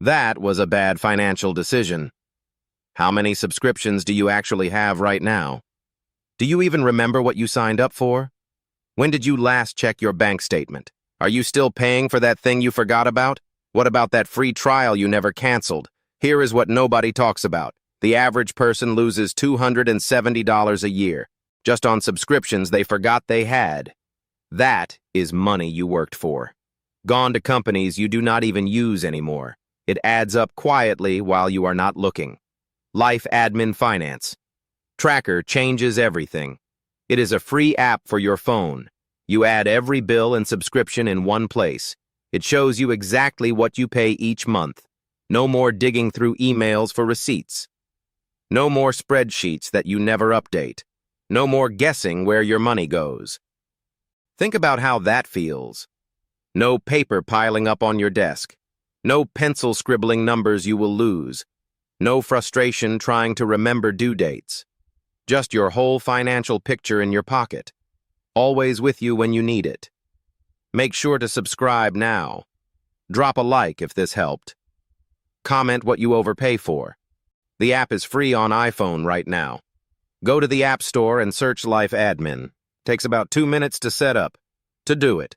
That was a bad financial decision. How many subscriptions do you actually have right now? Do you even remember what you signed up for? When did you last check your bank statement? Are you still paying for that thing you forgot about? What about that free trial you never canceled? Here is what nobody talks about. The average person loses $270 a year, just on subscriptions they forgot they had. That is money you worked for. Gone to companies you do not even use anymore. It adds up quietly while you are not looking. Life Admin Finance. Tracker changes everything. It is a free app for your phone. You add every bill and subscription in one place. It shows you exactly what you pay each month. No more digging through emails for receipts. No more spreadsheets that you never update. No more guessing where your money goes. Think about how that feels. No paper piling up on your desk. No pencil scribbling numbers you will lose. No frustration trying to remember due dates. Just your whole financial picture in your pocket. Always with you when you need it. Make sure to subscribe now. Drop a like if this helped. Comment what you overpay for. The app is free on iPhone right now. Go to the App Store and search Life Admin. Takes about 2 minutes to set up. To do it.